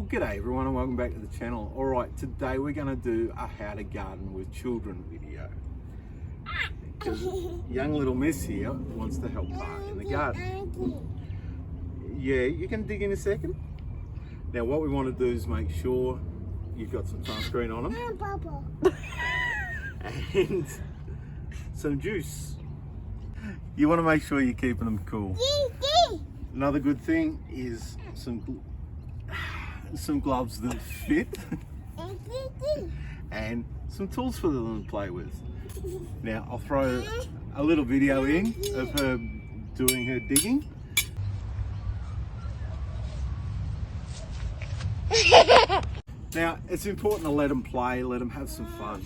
g'day everyone and welcome back to the channel. Alright, today we're going to do a how to garden with children video. Because young little miss here wants to help part in the garden. Yeah, you can dig in a second. Now what we want to do is make sure you've got some sunscreen on them. And some juice. You want to make sure you're keeping them cool. Another good thing is some gloves that fit and some tools for them to play with. Now I'll throw a little video in of her doing her digging. Now it's important to let them play, let them have some fun,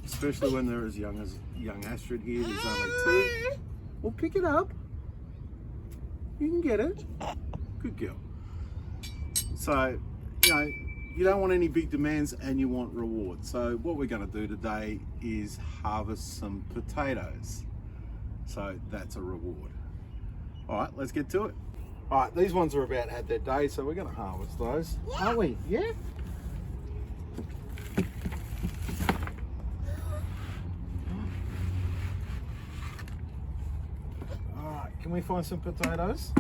especially when they're as young Astrid here, who's only 2. Well, pick it up. You can get it. Good girl. So, you don't want any big demands and you want rewards. So what we're going to do today is harvest some potatoes. So that's a reward. All right, let's get to it. All right, these ones are about had their day, so we're going to harvest those, aren't we? Yeah? All right, can we find some potatoes?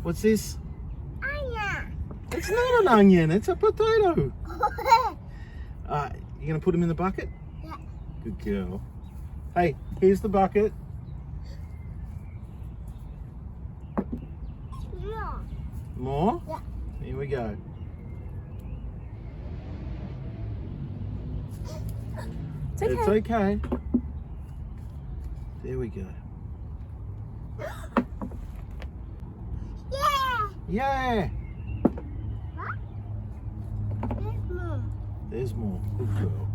What's this? It's not an onion, it's a potato. You gonna put them in the bucket? Yeah. Good girl. Hey, here's the bucket. More. More? Yeah. Here we go. It's okay. It's okay. There we go. Yeah. Yeah. There's more. There's more. Good girl.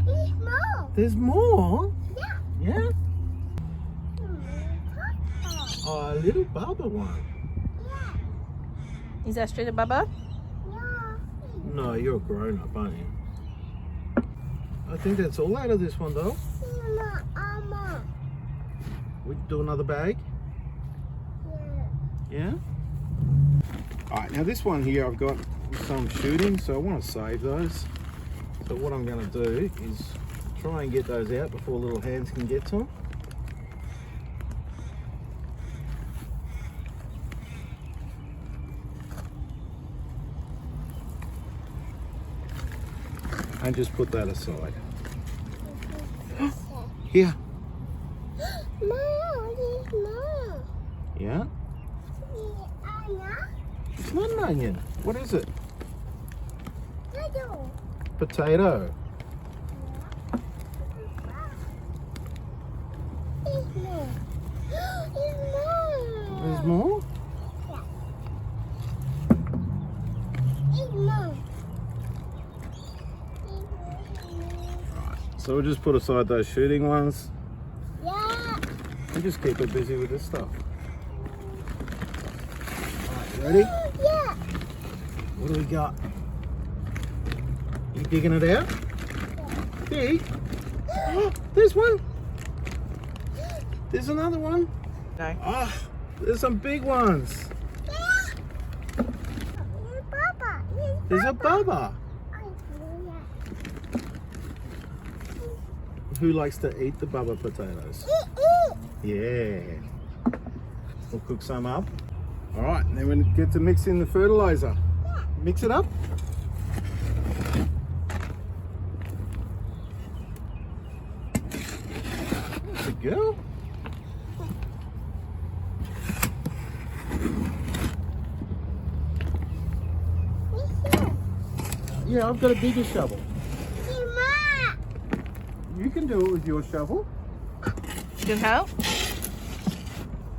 There's more. There's more? Yeah. Yeah? Oh, a little Baba one. Yeah. Is Astrid a bubba? Yeah. No, you're a grown up, aren't you? I think that's all out of this one though. Mama. We do another bag? Yeah. Yeah? Alright, now this one here I've got some shooting, so I want to save those. So what I'm going to do is try and get those out before little hands can get to them. And just put that aside. Here. No, there's more. Yeah? It's not an onion. What is it? Potato. There's more. There's more. There's more? There's more. So we'll just put aside those shooting ones Yeah. and just keep it busy with this stuff. Alright, you ready? Yeah. What do we got? You digging it out? Dig. There's one. There's another one. No. Ah, there's some big ones. There's a Baba. Who likes to eat the Baba potatoes? Yeah. We'll cook some up. All right, and then we get to mix in the fertilizer. Mix it up. Good girl. Yeah, I've got a bigger shovel. You can do it with your shovel. You can help?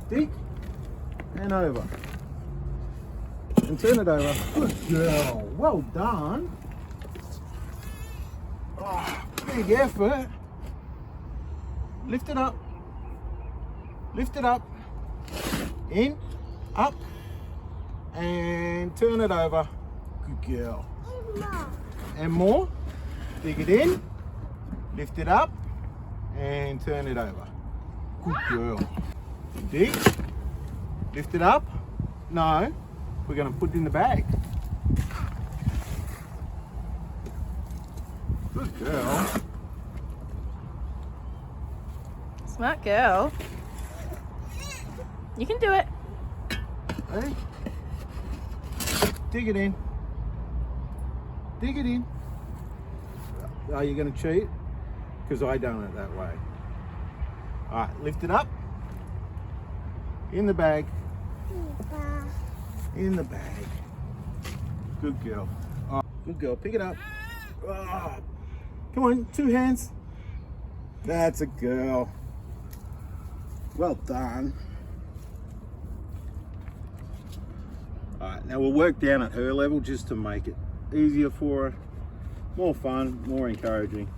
Dig and over. And turn it over. Good girl. Well done. Oh, big effort. Lift it up. Lift it up. In, up, and turn it over. Good girl. And more. Dig it in. Lift it up and turn it over. Good girl. Dig. Lift it up. No. we're going to put it in the bag. Good girl. Smart girl. You can do it. Hey. Dig it in. Dig it in. Are you going to cheat? Because I done it that way. All right, lift it up. In the bag. In the bag. Good girl. Oh, good girl. Pick it up. Oh. Come on, 2 hands. That's a girl. Well done. All right, now we'll work down at her level just to make it easier for her. More fun, more encouraging.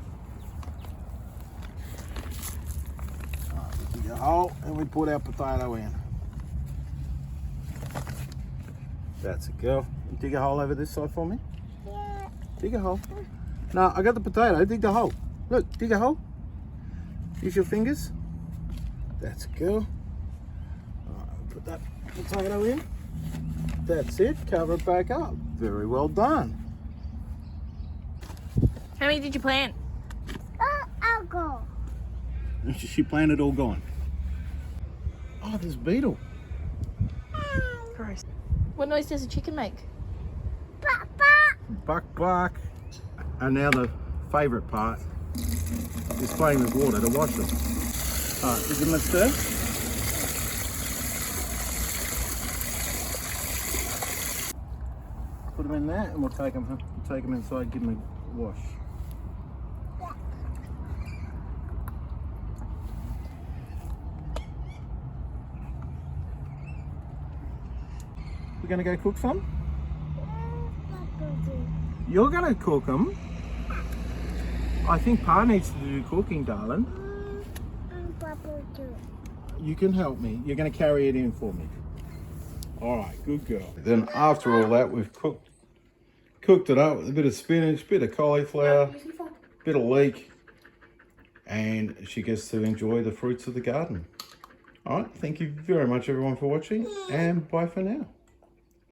All right, we dig a hole and we put our potato in. That's a girl. Dig a hole over this side for me. Yeah. Dig a hole. No, I got the potato. Dig the hole. Look, dig a hole. Use your fingers. That's a girl. All right, put that potato in. That's it. Cover it back up. Very well done. How many did you plant? I'll go. She planted all gone. Oh, there's a beetle. Gross. What noise does a chicken make? Papa. Buck, buck. And now the favourite part is playing with water to wash them. All right, give them a stir. Put them in there and we'll take them inside, give them a wash. We're going to go cook some? You're going to cook them? I think Pa needs to do cooking, darling. Papa too. You can help me. You're going to carry it in for me. All right, good girl. Then after all that, we've cooked it up with a bit of spinach, bit of cauliflower, bit of leek, and she gets to enjoy the fruits of the garden. All right, thank you very much, everyone, for watching, and bye for now.